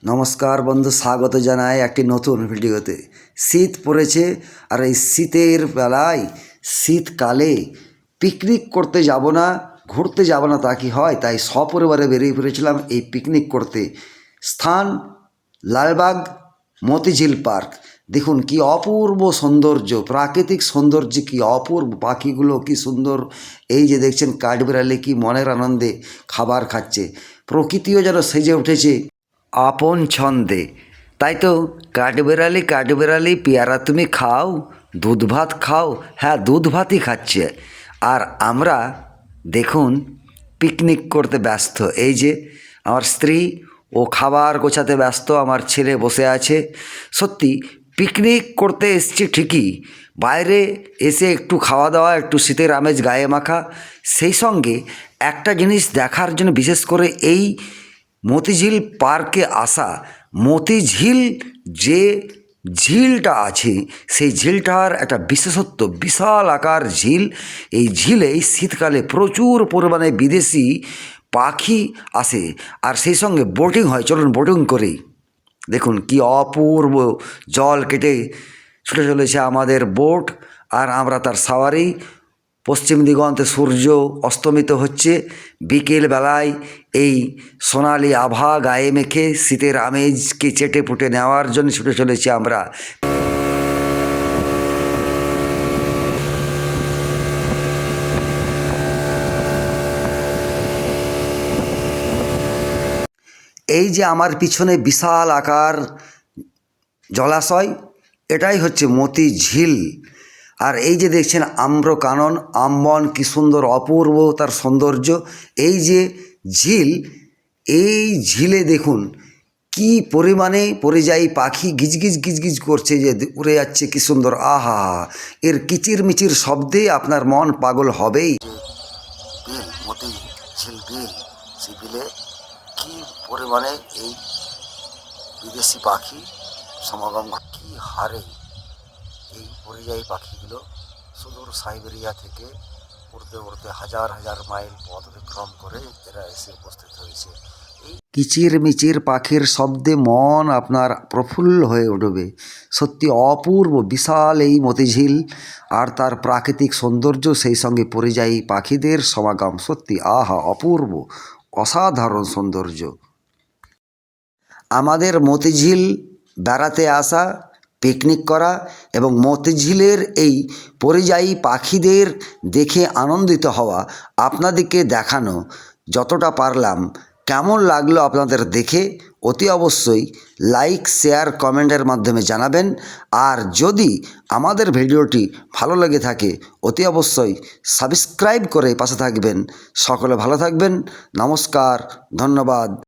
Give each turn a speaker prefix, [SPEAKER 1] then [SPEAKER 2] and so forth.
[SPEAKER 1] নমস্কার বন্ধু, স্বাগত জানাই একটি নতুন ভিডিওতে। শীত পড়েছে আর এই শীতের বেলায় শীতকালে পিকনিক করতে যাব না, ঘুরতে যাব না তা কি হয়? তাই সপরিবারে বেরিয়ে পড়েছিলাম এই পিকনিক করতে। স্থান লালবাগ মতিঝিল পার্ক। দেখুন কি অপূর্ব সৌন্দর্য, প্রাকৃতিক সৌন্দর্য, কি অপূর্ব পাখিগুলো কি সুন্দর। এই যে দেখছেন কাঠবিড়ালি কি মনের আনন্দে খাবার খাচ্ছে, প্রকৃতিও যেন সেজে উঠেছে আপন ছন্দে। তাই তো কাঠবেড়ালি কাঠবেড়ালি পেয়ারা তুমি খাও, দুধ ভাত খাও। হ্যাঁ, দুধ ভাতই খাচ্ছে। আর আমরা দেখুন পিকনিক করতে ব্যস্ত। এই যে আমার স্ত্রী, ও খাবার গোছাতে ব্যস্ত, আমার ছেলে বসে আছে। সত্যি পিকনিক করতে এসছি ঠিকই, বাইরে এসে একটু খাওয়া দাওয়া, একটু শীতের আমেজ গায়ে মাখা, সেই সঙ্গে একটা জিনিস দেখার জন্য বিশেষ করে এই মতিঝিল পার্কে আসা। মতিঝিল যে ঝিলটা আছে, সেই ঝিলটার একটা বিশেষত্ব, বিশাল আকার ঝিল। এই ঝিলে শীতকালে প্রচুর পরিমাণে বিদেশি পাখি আসে, আর সেই সঙ্গে বোটিং হয়। চলুন বোটিং করি। দেখুন কি অপূর্ব জল কেটে ছুটে চলেছে আমাদের বোট, আর আমরা তার সাওয়ারি। পশ্চিম দিগন্তে সূর্য অস্তমিত হচ্ছে বিকেল বেলায়। এই সোনালি আভা গায়ে মেখে শীতের আমেজকে চেটে পুটে নেওয়ার জন্য ছুটে চলেছি আমরা। এই যে আমার পিছনে বিশাল আকার জলাশয়, এটাই হচ্ছে মতিঝিল। আর এই যে দেখছেন আম্রকানন, আমবন, কি সুন্দর অপূর্ব তার সৌন্দর্য। এই যে ঝিল, এই ঝিলে দেখুন কি পরিমাণে পরিযায়ী পাখি গিজগিজ গিজগিজ করছে, যে উড়ে যাচ্ছে, কি সুন্দর। আহা, এর কিচির মিচির শব্দে আপনার মন পাগল হবেই। বিল, মতিঝিল বিল, সেই বিলে কি পরিমাণে এই বিদেশি পাখি সমাগম, কি হারে এই পরিযায়ী পাখিগুলো সুদূর সাইবেরিয়া থেকে উড়তে উড়তে হাজার হাজার মাইল পথ অতিক্রম করে এরা এসে উপস্থিত হয়েছে। এই কিচির মিচির পাখির শব্দে মন আপনার প্রফুল্ল হয়ে উঠবে। সত্যি অপূর্ব বিশাল এই মতিঝিল, আর তার প্রাকৃতিক সৌন্দর্য, সেই সঙ্গে পরিযায়ী পাখিদের সমাগম। সত্যি আহা, অপূর্ব, অসাধারণ সৌন্দর্য। আমাদের মতিঝিল বেড়াতে আসা, পিকনিক করা এবং মতিঝিলের এই পরিযায়ী পাখিদের দেখে আনন্দিত হওয়া, আপনাদেরকে দেখানো যতটা পারলাম। কেমন লাগলো আপনাদের দেখে অতি অবশ্যই লাইক, শেয়ার, কমেন্টের মাধ্যমে জানাবেন। আর যদি আমাদের ভিডিওটি ভালো লেগে থাকে অতি অবশ্যই সাবস্ক্রাইব করে পাশে থাকবেন। সকলে ভালো থাকবেন। নমস্কার, ধন্যবাদ।